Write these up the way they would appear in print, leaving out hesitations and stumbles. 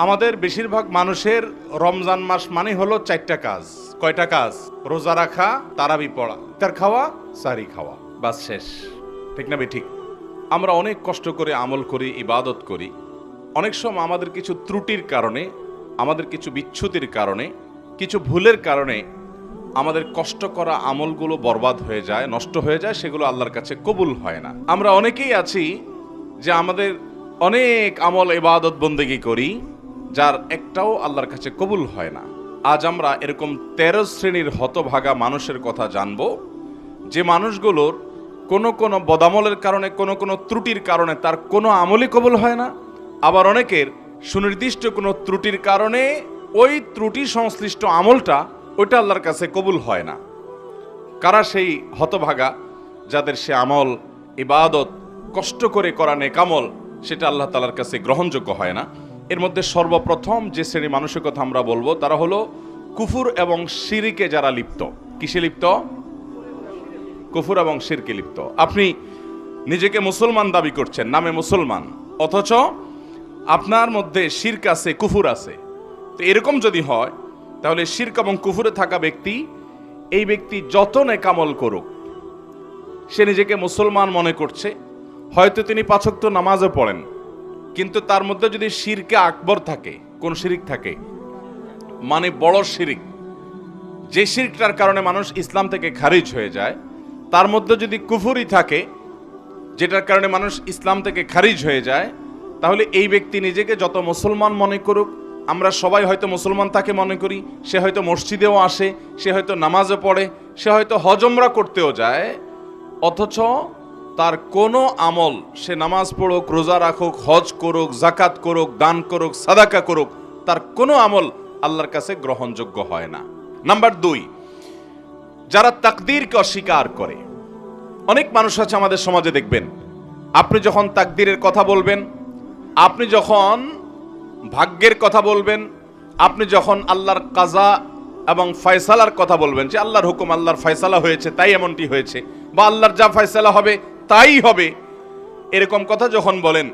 আমাদের বেশিরভাগ মানুষের রমজান মাস মানে হলো 4টা কাজ। কয়টা কাজ? রোজা রাখা, তারাবি পড়া, ইফতার খাওয়া, সাহরি খাওয়া, বাস শেষ। ঠিক না ঠিক? আমরা অনেক কষ্ট করে আমল করি, ইবাদত করি। অনেক সময় আমাদের কিছু ত্রুটির কারণে, আমাদের কিছু বিচ্যুতির কারণে, কিছু ভুলের কারণে আমাদের কষ্ট করা আমলগুলো বরবাদ হয়ে যায়, নষ্ট হয়ে যায়, সেগুলো আল্লাহর কাছে কবুল হয় না। আমরা অনেকেই আছি যে আমাদের অনেক আমল ইবাদত বন্দেগী করি, যার একটাও আল্লাহর কাছে কবুল হয় না। আজ আমরা এরকম 13 শ্রেণীর হতভাগা মানুষের কথা জানব, যে মানুষগুলোর কোনো বদামলের কারণে, কোনো ত্রুটির কারণে তার কোনো আমলই কবুল হয় না। আবার অনেকের সুনির্দিষ্ট কোনো ত্রুটির কারণে ওই ত্রুটি সংশ্লিষ্ট আমলটা ওইটা আল্লাহর কাছে কবুল হয় না। কারা সেই হতভাগা যাদের সে আমল ইবাদত কষ্ট করে করা নেকামল সেটা আল্লাহ তাআলার কাছে গ্রহণযোগ্য হয় না? এর মধ্যে সর্বপ্রথম যে শ্রেণী মানুষের কথা আমরা বলবো তারা হলো কুফর এবং শিরকে যারা লিপ্ত। কিসে লিপ্ত? কুফর এবং শিরকে লিপ্ত। আপনি নিজেকে মুসলমান দাবি করছেন, নামে মুসলমান, অথচ আপনার মধ্যে শিরক আছে, কুফর আছে। তো এরকম যদি হয় তাহলে শিরক এবং কুফরে থাকা ব্যক্তি, এই ব্যক্তি যত নেকামল করুক, সে নিজেকে মুসলমান মনে করছে, হয়তো তিনি 5 ওয়াক্ত নামাজও পড়েন, কিন্তু তার মধ্যে যদি শিরকে আকবর থাকে, কোন শিরিক থাকে, মানে বড় শিরিক, যে শিরকটার কারণে মানুষ ইসলাম থেকে খারিজ হয়ে যায়, তার মধ্যে যদি কুফরি থাকে, যেটার কারণে মানুষ ইসলাম থেকে খারিজ হয়ে যায়, তাহলে এই ব্যক্তি নিজেকে যত মুসলমান মনে করুক, আমরা সবাই হয়তো মুসলমান তাকে মনে করি, সে হয়তো মসজিদেও আসে, সে হয়তো নামাজও পড়ে, সে হয়তো হজ উমরা করতেও যায়, অথচ তার কোনো আমল, সে নামাজ পড়ুক, রোজা রাখুক, হজ করুক, জাকাত করুক, দান করুক, সাদাকা করুক, তার কোনো আমল আল্লাহর কাছে গ্রহণযোগ্য হয় না। নাম্বার 2, যারা তাকদীরকে অস্বীকার করে। অনেক মানুষ আছে আমাদের সমাজে, দেখবেন আপনি যখন তাকদীরের কথা বলবেন, আপনি যখন ভাগ্যের কথা বলবেন, আপনি যখন আল্লাহর কাজা এবং ফয়সালার কথা বলবেন, যে আল্লাহর হুকুম, আল্লাহর ফয়সালা হয়েছে তাই এমনটি হয়েছে, বা আল্লাহর যা ফয়সালা হবে তাই হবে, এরকম কথা যখন বলেন,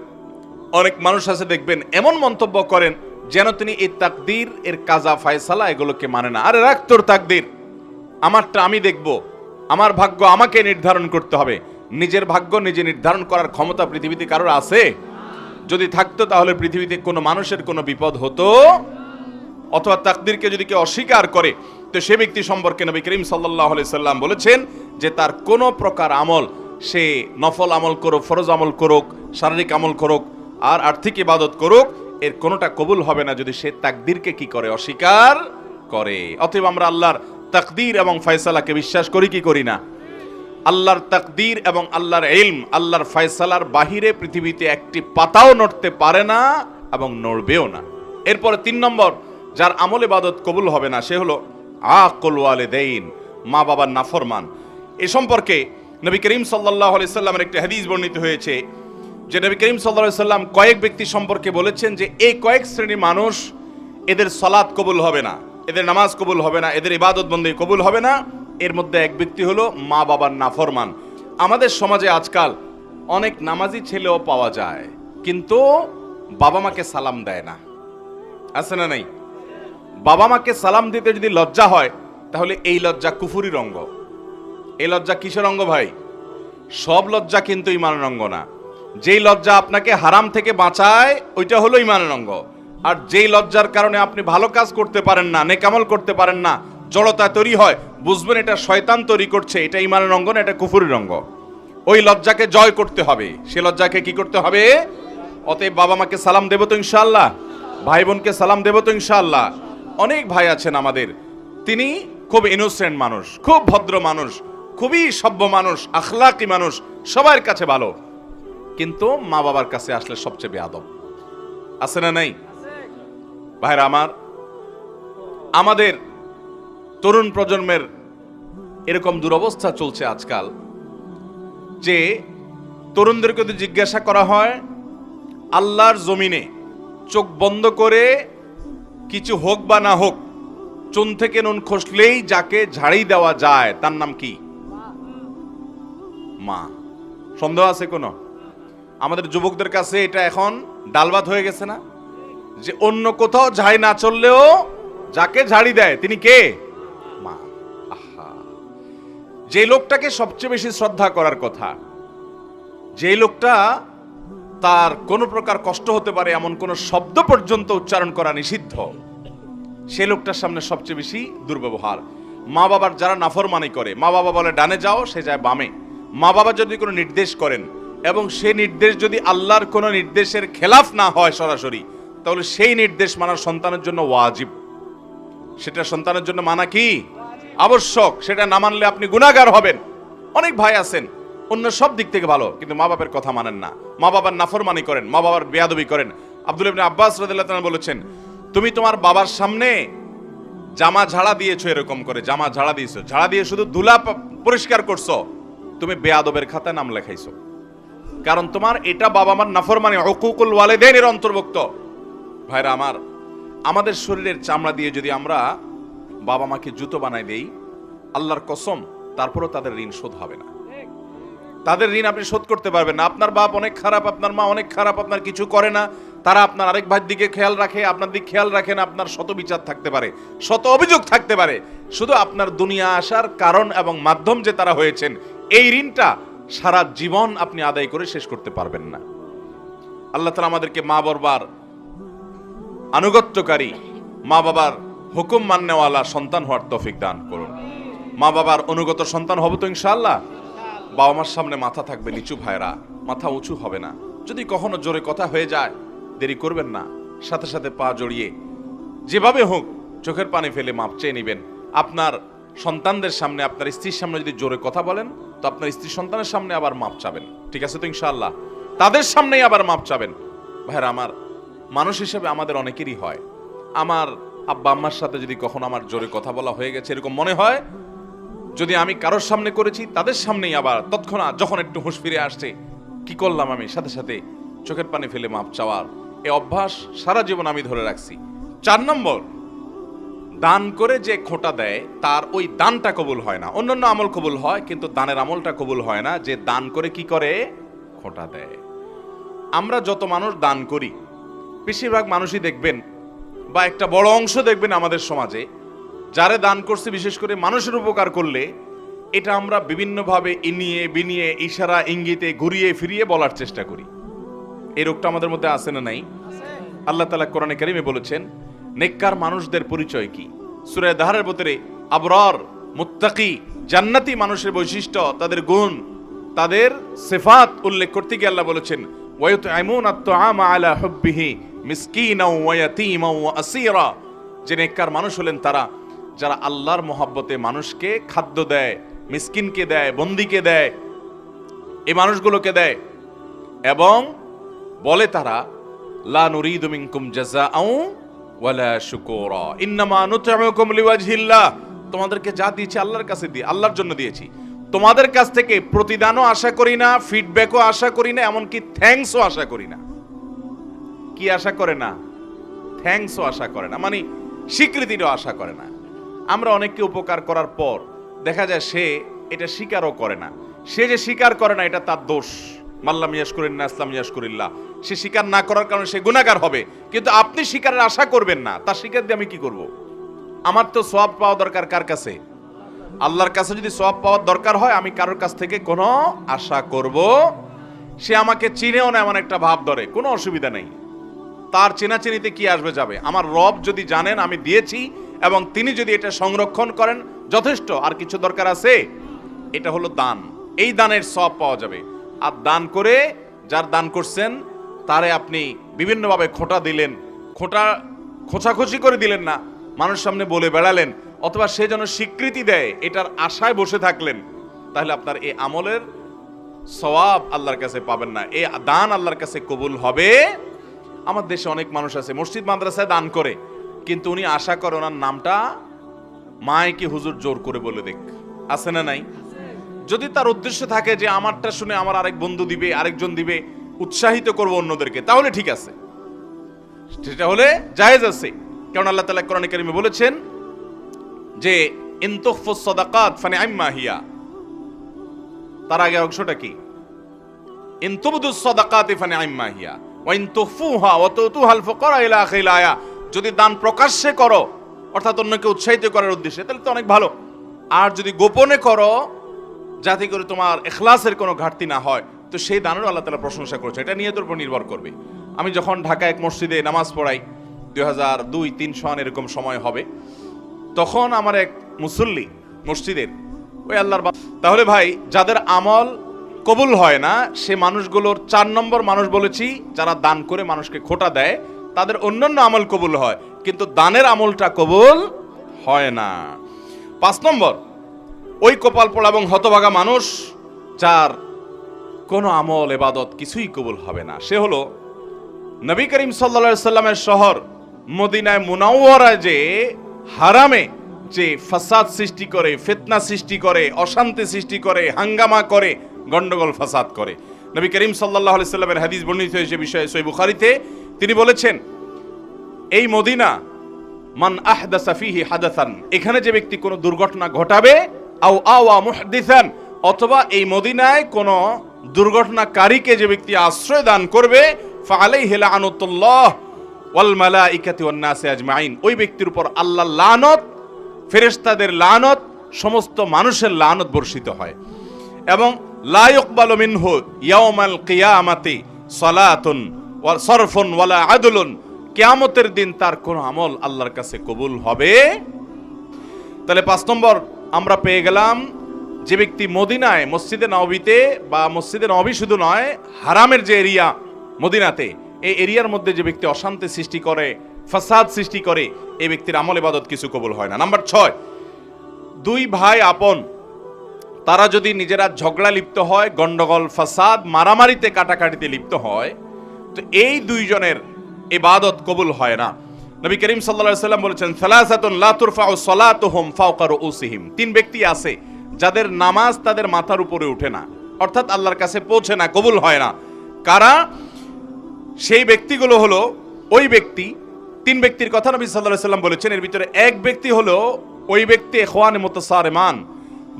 অনেক মানুষ আছে দেখবেন এমন মন্তব্য করেন যেন তিনি এই তাকদীর এর কাজা ফয়সালা এগুলোকে মানে না। আরে রাখ তোর তাকদীর, আমারটা আমি দেখব, আমার ভাগ্য আমাকে নির্ধারণ করতে হবে। নিজের ভাগ্য নিজে নির্ধারণ করার ক্ষমতা পৃথিবীতে কারোর আছে? যদি থাকতো তাহলে পৃথিবীতে কোনো মানুষের কোনো বিপদ হতো? অথবা তাকদীরকে যদি কেউ অস্বীকার করে, তো সে ব্যক্তি সম্পর্কে নবী করিম সাল্লাল্লাহু আলাইহি সাল্লাম বলেছেন যে তার কোনো প্রকার আমল, সে নফল আমল করুক, ফরজ আমল করুক, শারীরিক আমল করুক, আর আর্থিক ইবাদত করুক, এর কোনোটা কবুল হবে না যদি সে তাকদীরকে কি করে? অস্বীকার করে। অতএব আমরা আল্লাহর তাকদীর এবং ফয়সালাকে বিশ্বাস করি কি করি না? আল্লাহর তাকদীর এবং আল্লাহর ইলম, আল্লাহর ফয়সালার বাহিরে পৃথিবীতে একটি পাতাও নড়তে পারে না এবং নড়বেও না। এরপরে 3 নম্বর, যার আমল ইবাদত কবুল হবে না, সে হলো আকুল ওয়ালিদাইন, মা বাবার নাফরমান। এ সম্পর্কে নবী করিম সাল্লাল্লাহু আলাইহি সাল্লামের একটা হাদিস বর্ণিত হয়েছে, যে নবী করিম সাল্লাল্লাহু আলাইহি সাল্লাম কয়েক ব্যক্তি সম্পর্কে বলেছেন যে এই কয়েক শ্রেণীর মানুষ, এদের সালাত কবুল হবে না, এদের নামাজ কবুল হবে না, এদের ইবাদত বন্দেগী কবুল হবে না। এর মধ্যে এক ব্যক্তি হলো মা বাবার নাফরমান। আমাদের সমাজে আজকাল অনেক নামাজি ছেলেও পাওয়া যায়, কিন্তু বাবা মাকে সালাম দেয় না। আছে না নাই? বাবা মাকে সালাম দিতে যদি লজ্জা হয়, তাহলে এই লজ্জা কুফুরির অঙ্গ। এই লজ্জা কিসের অঙ্গ ভাই? সব লজ্জা কিন্তু ঈমানের অঙ্গ না। যেই লজ্জা আপনাকে হারাম থেকে বাঁচায়, ওইটা হলো ঈমানের অঙ্গ। আর যেই লজ্জার কারণে আপনি ভালো কাজ করতে পারেন না, নেকামল করতে পারেন না, জড়তা তৈরি হয়, বুঝবেন এটা শয়তান তৈরি করছে, এটা ঈমানের অঙ্গ না, এটা কুফুরির অঙ্গ। ওই লজ্জাকে জয় করতে হবে, সে লজ্জাকে কি করতে হবে? অতএব বাবা মাকে সালাম দেব তো ইনশাআল্লাহ, ভাই বোনকে সালাম দেব তো ইনশাআল্লাহ। অনেক ভাই আছেন আমাদের, তিনি খুব ইনোসেন্ট মানুষ, খুব ভদ্র মানুষ, খুবই সভ্য মানুষ, আখলাকি মানুষ, সবার কাছে ভালো, কিন্তু মা বাবার কাছে আসলে সবচেয়ে বেয়াদব। আছে না নাই? ভাইরা আমার, আমাদের তরুণ প্রজন্মের এরকম দুরবস্থা চলছে আজকাল, যে তরুণদেরকে যদি জিজ্ঞাসা করা হয় আল্লাহর জমিনে চোখ বন্ধ করে কিছু হোক বা না হোক, চুন থেকে নুন খসলেই যাকে ঝাড়ি দেওয়া যায় তার নাম কি? মা। সন্দেহ আছে কোনো? আমাদের যুবকদের কাছে এটা এখন ডাল ভাত হয়ে গেছে না? যে অন্য কোথাও ঝাড়ি না চললেও যাকে ঝাড়ি দেয় তিনি কে? মা। আহা, যে লোকটাকে সবচেয়ে বেশি শ্রদ্ধা করার কথা, যে লোকটা তার কোনো প্রকার কষ্ট হতে পারে এমন কোন শব্দ পর্যন্ত উচ্চারণ করা নিষিদ্ধ, সে লোকটার সামনে সবচেয়ে বেশি দুর্ব্যবহার। মা বাবার যারা নাফরমানি করে, মা বাবা বলে ডানে যাও, সে যায় বামে। মা বাবা যদি কোনো নির্দেশ করেন এবং সেই নির্দেশ যদি আল্লাহর কোনো নির্দেশের খেলাফ না হয় সরাসরি, তাহলে সেই নির্দেশ মানা সন্তানের জন্য ওয়াজিব। সেটা সন্তানের জন্য মানা কি? আবশ্যক। সেটা না মানলে আপনি গুনাহগার হবেন। অনেক ভাই আছেন অন্য সব দিক থেকে ভালো, কিন্তু মা বাবার কথা মানেন না, মা বাবার নাফরমানি করেন, মা বাবার বেয়াদবি করেন। আব্দুল্লাহ ইবনে আব্বাস রাদিয়াল্লাহু তাআলা বলেছেন, তুমি তোমার বাবার সামনে জামা ঝাড়া দিয়েছো, এরকম করে জামা ঝাড়া দিয়েছো, ঝাড়া দিয়ে শুধু ধুলা পরিষ্কার করছো, তুমি বেয়াদবের খাতায় নাম লেখাইছো। কারণ তোমার এটা বাবা মার নাফরমানি, উকুকুল ওয়ালিদাইনের অন্তর্ভুক্ত। ভাইরা আমার, আমাদের শরীরের চামড়া দিয়ে যদি আমরা বাবা মাকে জুতো বানাই দেই, আল্লাহর কসম তারপরও তাদের ঋণ শোধ হবে না। তাদের ঋণ আপনি শোধ করতে পারবেন না। আপনার বাপ অনেক খারাপ, আপনার মা অনেক খারাপ, আপনার কিছু করে না, তারা আপনার আরেক ভাইয়ের দিকে খেয়াল রাখে, আপনার দিকে খেয়াল রাখেন, আপনার শত বিচার থাকতে পারে, শত অভিযোগ থাকতে পারে, শুধু আপনার দুনিয়া আসার কারণ এবং মাধ্যম যে তারা হয়েছেন, এই ঋণটা সারা জীবন আপনি আদায় করে শেষ করতে পারবেন না। আল্লাহ তাআলা আমাদেরকে মা বাবার আনুগত্যকারী, মা বাবার হুকুম মান্যওয়ালা সন্তান হওয়ার তৌফিক দান করুন। মা বাবার অনুগত সন্তান হব তো ইনশাআল্লাহ। বাবা মার সামনে মাথা থাকবে নিচু, ভাইরা মাথা উঁচু হবে না। যদি কখনো জোরে কথা হয়ে যায়, দেরি করবেন না, সাথে সাথে পা জড়িয়ে যেভাবে হোক চোখের পানি ফেলে মাপ চেয়ে নেবেন। আপনার সন্তানদের সামনে, আপনার স্ত্রীর সামনে যদি জোরে কথা বলেন, তো আপনার স্ত্রী সন্তানের সামনে আবার মাপ চাবেন, ঠিক আছে তো ইনশাআল্লাহ? তাদের সামনেই আবার মাপ চাবেন। ভাইরা আমার, মানুষ হিসেবে আমাদের অনেকেরই হয়, আমার আব্বা আম্মার সাথে যদি কখনো আমার জোরে কথা বলা হয়ে গেছে এরকম মনে হয়, যদি আমি কারোর সামনে করেছি তাদের সামনেই আবার তৎক্ষণাৎ যখন একটু হুঁশ ফিরে আসছে, কি করলাম আমি, সাথে সাথে চোখের পানি ফেলে মাপ চাওয়ার এই অভ্যাস সারা জীবন আমি ধরে রাখছি। 4 নম্বর, দান করে যে খোঁটা দেয় তার ওই দানটা কবুল হয় না। অন্যান্য আমল কবুল হয়, কিন্তু দানের আমলটা কবুল হয় না। যে দান করে কি করে, খোঁটা দেয়। আমরা যত মানুষ দান করি, বেশিরভাগ মানুষই দেখবেন বা একটা বড় অংশ দেখবেন আমাদের সমাজে, যারে দান করছে বিশেষ করে মানুষের উপকার করলে, এটা আমরা বিভিন্নভাবে ইনিয়ে বিনিয়ে ইশারা ইঙ্গিতে ঘুরিয়ে ফিরিয়ে বলার চেষ্টা করি। এই রোগটা আমাদের মধ্যে আছে না নাই? আল্লাহ তাআলা কোরআনে কারিমে বলেছেন, নেককার মানুষদের পরিচয় কি? সূরা দাহরের ভিতরে আবরার, মুত্তাকি, জান্নাতি মানুষের বৈশিষ্ট্য, তাদের গুণ, তাদের সিফাত উল্লেখ করতে গিয়ে আল্লাহ বলেছেন, ওয়ায়ুতঈমুনা আত-তাআমা আলা হুব্বিহি মিসকিনাও ওয়া ইয়াতীমাও ওয়া আসীরা। যে নেককার মানুষ হলেন তারা যারা আল্লাহর মহব্বতে মানুষকে খাদ্য দেয়, মিসকিনকে দেয়, বন্দীকে দেয়, এই মানুষগুলোকে দেয়, এবং বলে তারা লা নুরিদু মিনকুম জাযাআও ওয়ালা শুকুরা ইন্নামা নুতঈমুকুম লিওয়াজহিল্লাহ। তোমাদেরকে যা দিয়েছি আল্লাহর কাছে দিয়ে, আল্লাহর জন্য দিয়েছি, তোমাদের কাছ থেকে প্রতিদানও আশা করি না, ফিডব্যাকও আশা করি না, এমনকি থ্যাঙ্কসও আশা করি না। কি আশা করে না? থ্যাঙ্কসও আশা করে না, মানে স্বীকৃতিরও আশা করে না। আমরা অনেককে উপকার করার পর দেখা যায় সে এটা স্বীকারও করে না। সে যে স্বীকার করে না এটা তার দোষ। মাল্লাম ইয়াশকুরিন্নাস লাম ইয়াশকুরিল্লাহ। সে স্বীকার না করার কারণে সে গুনাহগার হবে। কিন্তু আপনি স্বীকারের আশা করবেন না, তার স্বীকার দিয়ে আমি কি করব? আমার তো সওয়াব পাওয়া দরকার কার কাছে? আল্লাহর কাছে। যদি সওয়াব পাওয়ার দরকার হয়, আমি কারোর কাছ থেকে কোনো আশা করব, সে আমাকে চিনেও না এমন একটা ভাব ধরে, কোনো অসুবিধা নেই। তার চেনাচেনিতে কি আসবে যাবে? আমার রব যদি জানেন আমি দিয়েছি এবং তিনি যদি এটা সংরক্ষণ করেন, যথেষ্ট। আর কিছু দরকার আছে? এটা হলো দান। এই দানের সওয়াব পাওয়া যাবে। আর দান করে যার দান করছেন তারে আপনি বিভিন্নভাবে খোঁটা দিলেন, খোঁচাখুচি করে দিলেন না, মানুষ সামনে বলে বেড়ালেন, অথবা সে যেন স্বীকৃতি দেয় এটার আশায় বসে থাকলেন, তাহলে আপনার এই আমলের সওয়াব আল্লাহর কাছে পাবেন না। এই দান আল্লাহর কাছে কবুল হবে। আমার দেশে অনেক মানুষ আছে মসজিদ মাদ্রাসায় দান করে, কিন্তু উনি আশা করে ওনার নামটা মাইকে হুজুর জোর করে বলে দেখ। আছে না নাই? যদি তার উদ্দেশ্য থাকে যে আমারটা শুনে আমার আরেক বন্ধু দিবে, আরেকজন দিবে, উৎসাহিত করব অন্যদেরকে, তাহলে ঠিক আছে, সেটা হলে জায়েজ আছে। কারণ আল্লাহ তাআলা কোরআনে কারিমে বলেছেন যে ইন তুখফুস সাদাকাত ফানিআম্মা হিয়া। তার আগে অংশটা কি? In তুবদুস সাদাকাতি ফানিআম্মা Hiya. ওয়াইন তুখফুহা ওয়া তুতুহাল ফুকারা ইলা আখিল আয়া, যদি দান প্রকাশ্যে করো অর্থাৎ অন্যকে উৎসাহিত করার উদ্দেশ্যে তাহলে তো অনেক ভালো, আর যদি গোপনে করো যাতে করে তোমার ইখলাসের কোনো ঘাটতি না হয়, তো সেই দানেরও আল্লাহ তাআলা প্রশংসা করেছে। এটা নিয়তের উপর নির্ভর করবে। আমি যখন ঢাকা এক মসজিদে নামাজ পড়াই 2002-03 সন এরকম সময় হবে, তখন আমার এক মুসল্লি মসজিদের ওই আল্লাহর তাহলে ভাই যাদের আমল কবুল হয় না সে মানুষগুলোর 4 নম্বর মানুষ বলেছি যারা দান করে মানুষকে খোটা দেয়, তাদের অন্যান্য আমল কবুল হয় কিন্তু দানের আমলটা কবুল হয় না। 5 নম্বর ওই কপাল পোড়া এবং হতভাগা মানুষ যার কোনো আমল ইবাদত কিছুই কবুল হবে না, সে হলো নবী করিম সাল্লাল্লাহু আলাইহি সাল্লামের শহর মদিনায় মুনাওয়ারায় যে হারামে যে ফাসাদ সৃষ্টি করে, ফিতনা সৃষ্টি করে, অশান্তি সৃষ্টি করে, হাঙ্গামা করে, গন্ডগোল ফাসাদ করে। নবী করিম সাল্লাল্লাহু আলাইহি সাল্লামের হাদিস বর্ণিত হয়েছে বিষয়ে সহিহ বুখারীতে, তিনি বলেছেন এই মদিনা মান আহদাসা ফিহি হাদাসান, এখানে যে ব্যক্তি কোনো দুর্ঘটনা ঘটাবে, আও আওয়া মুহদিসান, অথবা এই মদিনায় কোনো দুর্ঘটনাকারীকে যে ব্যক্তি আশ্রয় দান করবে, ফাআলাইহি লাআনাতুল্লাহ ওয়াল মালাইকাতি ওয়ান নাসি আজমাইন, ওই ব্যক্তির উপর আল্লাহর লানত, ফেরেশতাদের লানত, সমস্ত মানুষের লানত বর্ষিত হয়। এবং লা ইকবালু মিনহু ইয়াউমাল কিয়ামাতি সালাতুন ওয়া সরফুন ওয়ালা আদলুন, কিয়ামতের দিন তার কোন আমল আল্লাহর কাছে কবুল হবে। তাহলে 5 নম্বর আমরা পেয়ে গেলাম, যে ব্যক্তি মদিনায় মসজিদে নববীতে বা মসজিদে নববী শুধু নয় হারামের যে এরিয়া মদিনাতে, এই এরিয়ার মধ্যে যে ব্যক্তি অশান্তি সৃষ্টি করে, ফাসাদ সৃষ্টি করে, এই ব্যক্তির আমল ইবাদত কিছু কবুল হয় না। নাম্বার 6, 2 ভাই আপন তারা যদি নিজেরা ঝগড়া লিপ্ত হয়, গন্ডগোল ফাসাদ মারামারিতে কাটাকাটিতে লিপ্ত হয়, তো এই 2 জনের ইবাদত কবুল হয় না। নবী করিম সাল্লাল্লাহু আলাইহি সাল্লাম বলেছেন সালাসাতুন লা তুরফাউ সালাতুহুম ফাওকা রুউসিহিম, 3 ব্যক্তি আছে যাদের নামাজ তাদের মাথার উপরে ওঠে না, অর্থাৎ আল্লাহর কাছে পৌঁছে না, কবুল হয় না। কারা? সেই ব্যক্তিগুলো হলো ওই ব্যক্তি, 3 ব্যক্তির কথা নবী সাল্লাল্লাহু আলাইহি সাল্লাম বলেছেন, এর ভিতরে এক ব্যক্তি হলো ওই ব্যক্তি ইখওয়ানে মুতাসারিমান,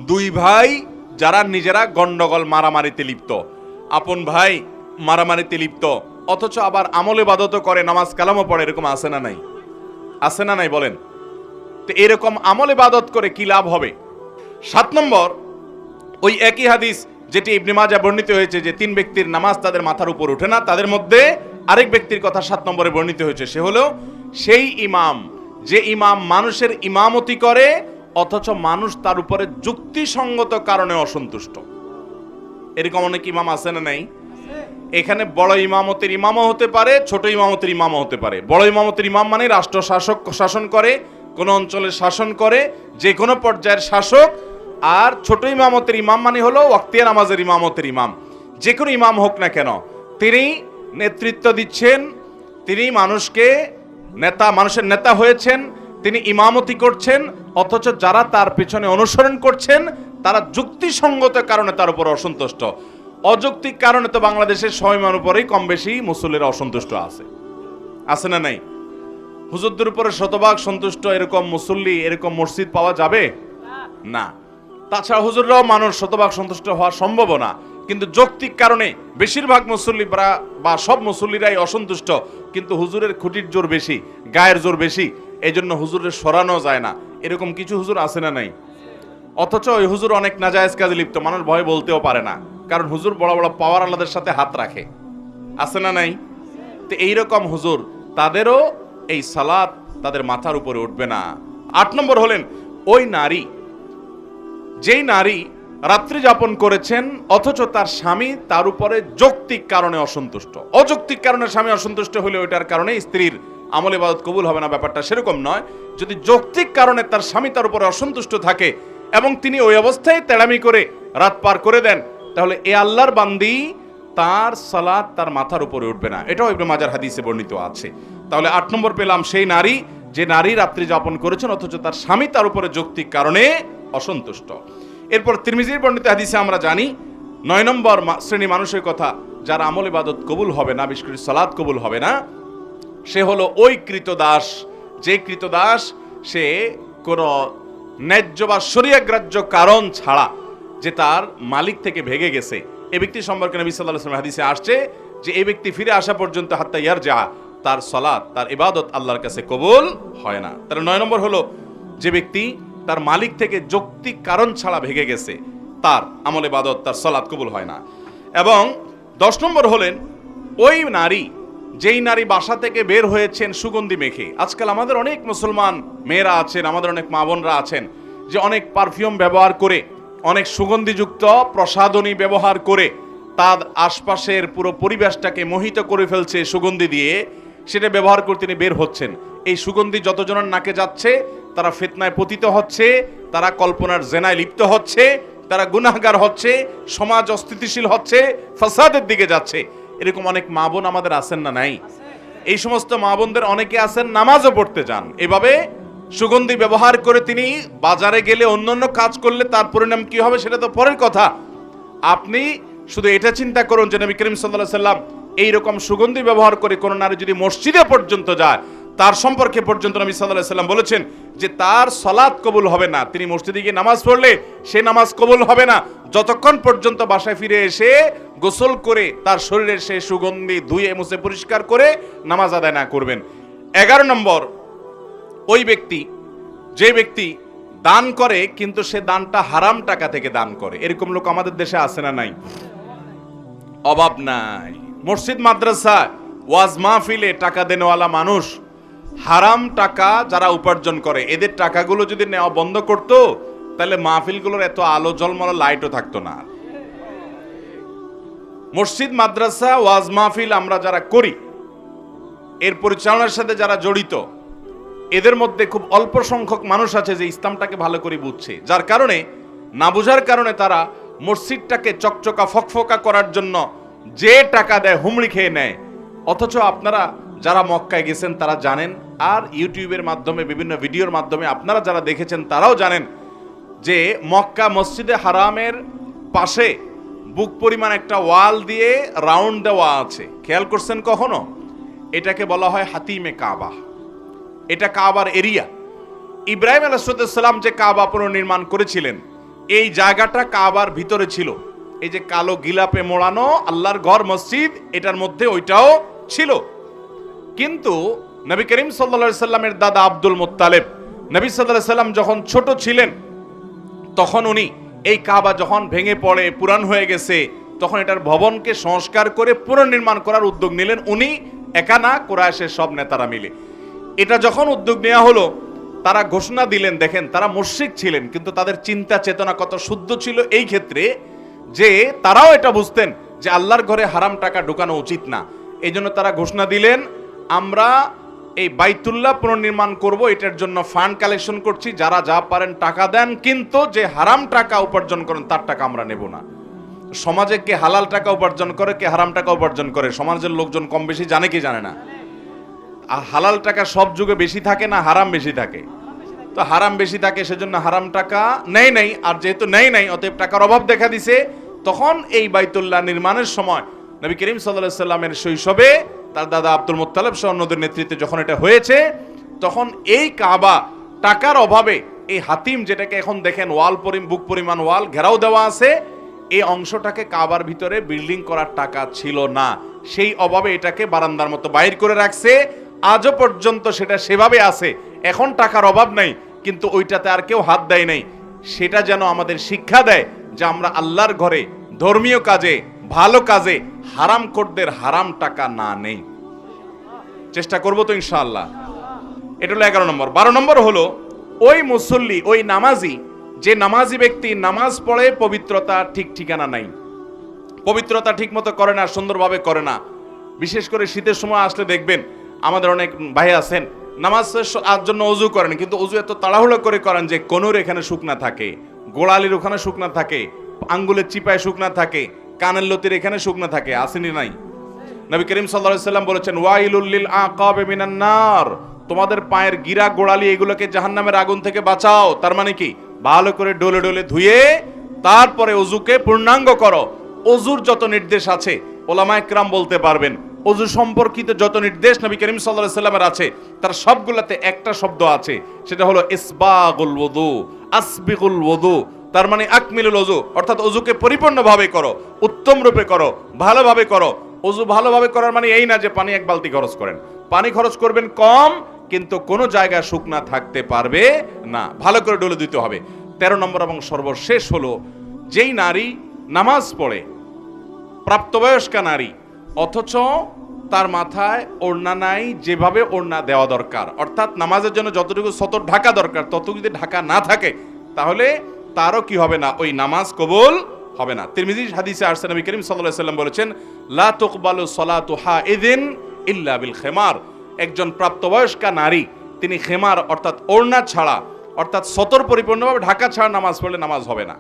2 ভাই যারা নিজেরা গন্ডগোল মারামারিতে লিপ্ত, আপন ভাই মারামারিতে লিপ্ত, অথচ আবার আমল ইবাদতও করে, নামাজ কালামও পড়ে, এরকম আছে না নাই? আছে না নাই বলেন? তো এরকম আমল ইবাদত করে কি লাভ হবে? 7 নম্বর ওই একই হাদিস যেটি ইবনে মাজাহ বর্ণিত হয়েছে যে 3 ব্যক্তির নামাজ তাদের মাথার উপর ওঠে না, তাদের মধ্যে আরেক ব্যক্তির কথা 7 নম্বরে বর্ণিত হয়েছে, সে হলো সেই ইমাম যে ইমাম মানুষের ইমামতি করে অথচ মানুষ তার উপরে যুক্তিসঙ্গত কারণে অসন্তুষ্ট। এরকম অনেক ইমাম আছে না নাই? এখানে বড় ইমামতের ইমামও হতে পারে, ছোট ইমামতের ইমামও হতে পারে। বড় ইমামতের ইমাম মানে রাষ্ট্র শাসক শাসন করে, কোন অঞ্চলের শাসন করে, যে কোনো পর্যায়ের শাসক। আর ছোট ইমামতের ইমাম মানে হলো ওয়াক্তিয়া নামাজের ইমামতের ইমাম। যে কোনো ইমাম হোক না কেন, তিনি নেতৃত্ব দিচ্ছেন, তিনি মানুষের নেতা হয়েছেন, তিনি ইমামতি করছেন, অথচ যারা তার পেছনে অনুসরণ করছেন তারা যুক্তিসঙ্গত কারণে তার উপর অসন্তুষ্ট। অযৌক্তিক কারণে তো বাংলাদেশের সময়ের উপরেই কম বেশি মুসল্লিরা অসন্তুষ্ট আছে না নাই? হুজুরদের উপরে শতভাগ সন্তুষ্ট এরকম মুসল্লি, এরকম মসজিদ পাওয়া যাবে না। তাছাড়া হুজুররাও মানুষ শতভাগ সন্তুষ্ট হওয়া সম্ভব না, কিন্তু যৌক্তিক কারণে বেশিরভাগ মুসল্লি বা সব মুসল্লিরাই অসন্তুষ্ট, কিন্তু হুজুরের খুঁটির জোর বেশি, গায়ের জোর বেশি, এই জন্য হুজুরের সরানো যায় না। এরকম কিছু হুজুর আছে না নাই? অথচ ওই হুজুর অনেক নাজায়েজ কাজে লিপ্ত, মানুষ ভয়ে বলতেও পারে না, কারণ হুজুর বড় বড় পাওয়ার আল্লাহদের সাথে হাত রাখে। আছে না নাই? তো এইরকম হুজুর, তাদেরও এই সালাত তাদের মাথার উপরে উঠবে না। 8 নম্বর হলেন ওই নারী, যেই নারী রাত্রি যাপন করেছেন অথচ তার স্বামী তার উপরে যৌক্তিক কারণে অসন্তুষ্ট। অযৌক্তিক কারণে স্বামী অসন্তুষ্ট হলে ওইটার কারণে স্ত্রীর আমল ইবাদত কবুল হবে না, ব্যাপারটা সেরকম নয়। যদি যৌক্তিক কারণে তার স্বামী তার উপরে অসন্তুষ্ট থাকে এবং তিনি ওই অবস্থায় তেড়ামি করে রাত পার করে দেন, তাহলে এ আল্লাহর বান্দি তার সালাত তার মাথার উপরে উঠবে না। এটাও ইবনে মাজাহ হাদিসে বর্ণিত আছে। তাহলে 8 নম্বর পেলাম সেই নারী, যে নারী রাত্রি যাপন করেছেন অথচ তার স্বামী তার উপরে যৌক্তিক কারণে অসন্তুষ্ট। এরপর তিরমিজির বর্ণিত হাদিসে আমরা জানি 9 নম্বর শ্রেণী মানুষের কথা, যার আমল ইবাদত কবুল হবে না, বিশেষ করে সালাত কবুল হবে না, সে হলো ওই কৃতদাস, যে কৃতদাস সে কোনো ন্যায্য বা শরীয়তগ্রাহ্য কারণ ছাড়া যে তার মালিক থেকে ভেগে গেছে। এই ব্যক্তি সম্পর্কে নবী সাল্লাল্লাহু আলাইহি ওয়াসাল্লাম হাদিসে আসছে যে এই ব্যক্তি ফিরে আসা পর্যন্ত হাত্তা ইয়ারজা, তার সালাত, তার ইবাদত আল্লাহর কাছে কবুল হয় না। তাহলে 9 নম্বর হলো যে ব্যক্তি তার মালিক থেকে যৌক্তিক কারণ ছাড়া ভেগে গেছে, তার আমল ইবাদত, তার সালাত কবুল হয় না। এবং 10 নম্বর হলেন ওই নারী, যেই নারী বাসা থেকে বের হয়েছেন সুগন্ধি মেখে। আজকাল আমাদের অনেক মুসলমান মেয়েরা আছেন, আমাদের অনেক মা বোনরা আছেন যে অনেক পারফিউম ব্যবহার করে, অনেক সুগন্ধিযুক্ত প্রসাধনী ব্যবহার করে তার আশপাশের পুরো পরিবেশটাকে মোহিত করে ফেলছে সুগন্ধি দিয়ে, সেটা ব্যবহার করে তিনি বের হচ্ছেন। এই সুগন্ধি যতজনের নাকে যাচ্ছে তারা ফিতনায় পতিত হচ্ছে, তারা কল্পনার জেনায় লিপ্ত হচ্ছে, তারা গুনাহগার হচ্ছে, সমাজ অস্থিতিশীল হচ্ছে, ফাসাদের দিকে যাচ্ছে। এরকম অনেক মা বোন আমাদের আছেন না নাই? এই সমস্ত মা বোনদের অনেকে আছেন নামাজও পড়তে যান, এভাবে সুগন্ধি ব্যবহার করে তিনি বাজারে গেলে অন্যান্য কাজ করলে তার পরিণাম কি হবে সেটা তো পরের কথা। আপনি শুধু এটা চিন্তা করুন যে নবী করিম সাল্লাল্লাহু আলাইহি ওয়াসাল্লাম এইরকম সুগন্ধি ব্যবহার করে কোন নারী যদি মসজিদে পর্যন্ত যায়, তার সম্পর্কে পর্যন্ত নবী সাল্লাল্লাহু আলাইহি ওয়াসাল্লাম বলেছেন যে তার সালাত কবুল হবে না। তিনি মসজিদে গিয়ে নামাজ পড়লে সে নামাজ কবুল হবে না যতক্ষণ পর্যন্ত বাসায় ফিরে এসে গোসল করে তার শরীরের সে সুগন্ধি ধুয়ে মুছে পরিষ্কার করে নামাজ আদায় না করবেন। 11 নম্বর, ওই ব্যক্তি, যে ব্যক্তি দান করে কিন্তু সে দানটা হারাম টাকা থেকে দান করে। এরকম লোক আমাদের দেশে আছে না নাই? অভাব নাই। মসজিদ মাদ্রাসা ওয়াজ মাহফিলে টাকা দেনেওয়ালা মানুষ হারাম টাকা যারা উপার্জন করে, এদের টাকাগুলো যদি নেওয়া বন্ধ করত তাহলে মাহফিলগুলোর এত আলো ঝলমল লাইটও থাকতো না। মসজিদ মাদ্রাসা ওয়াজ মাহফিল আমরা যারা করি, এর পরিচালনার সাথে যারা জড়িত, এদের মধ্যে খুব অল্প সংখ্যক মানুষ আছে যে ইসলামটাকে ভালো করে বুঝছে, যার কারণে না বোঝার কারণে তারা মসজিদটাকে চকচকা ফকফকা করার জন্য যে টাকা দেয় হুমড়ি খেয়ে নেয়। অথচ আপনারা যারা মক্কায় গেছেন তারা জানেন, আর ইউটিউবের মাধ্যমে বিভিন্ন ভিডিওর মাধ্যমে আপনারা যারা দেখেছেন তারাও জানেন যে মক্কা মসজিদে হারামের পাশে বুক পরিমাণ একটা ওয়াল দিয়ে রাউন্ড দেওয়া আছে। খেয়াল করছেন কখনো? এটাকে বলা হয় হাতিমে কাবা। এটা কাবার এরিয়া। ইব্রাহিম আলাইহিস সালাম যে কাবা পুনর্নির্মাণ করেছিলেন, এই জায়গাটা কাবার ভিতরে ছিল। এই যে কালো গিলাপে মোড়ানো আল্লাহর ঘর মসজিদ, এটার মধ্যে ওইটাও ছিল। কিন্তু নবী করিম সাল্লাল্লাহু আলাইহি সাল্লামের দাদা আব্দুল মুত্তালিব, নবী সাল্লাল্লাহু আলাইহি সাল্লাম যখন ছোট ছিলেন তখন উনি এই কাবা যখন ভেঙে পড়ে পুরান হয়ে গেছে, তখন এটার ভবনকে সংস্কার করে পুনর্নির্মাণ করার উদ্যোগ নিলেন। উনি একা না, কুরাইশের সব নেতারা মিলে। এটা যখন উদ্যোগ নেওয়া হলো, তারা ঘোষণা দিলেন, দেখেন তারা মুশরিক ছিলেন কিন্তু তাদের চিন্তা চেতনা কত শুদ্ধ ছিল এই ক্ষেত্রে যে তারাও এটা বুঝতেন যে আল্লাহর ঘরে হারাম টাকা ঢোকানো উচিত না। এই জন্য তারা ঘোষণা দিলেন, আমরা এই বাইতুল্লাহ পুনর্নির্মাণ করব, এটার জন্য ফান্ড কালেকশন করছি, যারা যা পারেন টাকা দেন, কিন্তু যে হারাম টাকা উপার্জন করেন তার টাকা আমরা নেব না। সমাজে কে হালাল টাকা উপার্জন করে, কে হারাম টাকা উপার্জন করে, সমাজের লোকজন কম বেশি জানে কি জানে না? আর হালাল টাকা সব যুগে বেশি থাকে না, হারাম বেশি থাকে? তো হারাম বেশি থাকে, সেজন্য হারাম টাকা নেই নাই। আর যেহেতু নেই নাই, অতএব টাকার অভাব দেখা দিছে। তখন এই বাইতুল্লাহ নির্মাণের সময় নবী করিম সাল্লাল্লাহু আলাইহি সাল্লামের শৈশবে তার দাদা আব্দুল মুত্তালিব সহ অন্যদের নেতৃত্বে যখন এটা হয়েছে, তখন এই কাবা টাকার অভাবে এই হাতিম, যেটাকে এখন দেখেন ওয়াল বুক পরিমাণ ওয়াল ঘেরাও দেওয়া আছে, এই অংশটাকে কাবার ভিতরে বিল্ডিং করার টাকা ছিল না। সেই অভাবে এটাকে বারান্দার মতো বাইর করে রাখছে। আজও পর্যন্ত সেটা সেভাবে আছে। এখন টাকার অভাব নাই, কিন্তু ওইটাতে আর কেউ হাত দেয় নাই। সেটা যেন আমাদের শিক্ষা দেয় যে আমরা আল্লাহর ঘরে ধর্মীয় কাজে, ভালো কাজে হারামখোরদের হারাম টাকা না নেই। চেষ্টা করবো তো ইনশাআল্লাহ। এটা হলো 11 নম্বর। 12 নম্বর হলো ওই মুসল্লি, ওই নামাজি, যে নামাজি ব্যক্তি নামাজ পড়ে পবিত্রতা ঠিক ঠিকানা নাই, পবিত্রতা ঠিক মতো করে না, সুন্দরভাবে করে না। বিশেষ করে শীতের সময় আসলে দেখবেন আমাদের অনেক ভাই আছেন নামাজের জন্য অজু করেন, কিন্তু অজু এত তাড়াহুড়ো করে করেন যে কোনোর এখানে শুকনা থাকে, গোড়ালির ওখানে শুকনা থাকে, আঙ্গুলের চিপায় শুকনা থাকে, কানের লতির এখানে শুকনা থাকে। আসেনি নাই? নবী করিম সাল্লাল্লাহু আলাইহি সাল্লাম বলেছেন, ওয়াইলুল লিল আকাব মিনান নার, তোমাদের পায়ের গিরা গোড়ালি এগুলোকে জাহান্নামের আগুন থেকে বাঁচাও। তার মানে কি? ভালো করে ডলে ডলে ধুয়ে তারপরে অজুকে পূর্ণাঙ্গ করো। অজুর যত নির্দেশ আছে ওলামায়ে কেরাম বলতে পারবেন, অজু সম্পর্কিত যত নির্দেশ নবী করিম সাল্লাল্লাহু আলাইহি সাল্লামের আছে, তার সবগুলোতে একটা শব্দ আছে, সেটা হলো ইসবাগুল ওযু, আসবিগুল ওযু। তার মানে আকমিলুল ওযু, অর্থাৎ ওযুকে পরিপূর্ণভাবে করো, উত্তম রূপে করো, ভালোভাবে করো। অজু ভালোভাবে করার মানে এই না যে পানি এক বালতি খরচ করেন, পানি খরচ করবেন কম, কিন্তু কোনো জায়গায় শুকনা থাকতে পারবে না, ভালো করে ডলে দিতে হবে। 13 নম্বর এবং সর্বশেষ হলো, যেই নারী নামাজ পড়ে, প্রাপ্তবয়স্কা নারী, অথচ তার মাথায় ওড়না নাই, যেভাবে ওড়না দেওয়া দরকার, অর্থাৎ নামাজের জন্য যতটুকু সতর ঢাকা দরকার ততটুকু যদি ঢাকা না থাকে, তাহলে তারও কি হবে না, ওই নামাজ কবুল হবে না। তিরমিজি হাদিসে আসছে, নবী করিম সাল্লাল্লাহু আলাইহি সাল্লাম বলেছেন, লা তুকবালু সালাতু হাইদিন ইল্লা বিল খিমার। একজন প্রাপ্তবয়স্কা নারী তিনি খেমার অর্থাৎ ওড়না ছাড়া, অর্থাৎ সতর পরিপূর্ণভাবে ঢাকা ছাড়া নামাজ পড়লে নামাজ হবে না।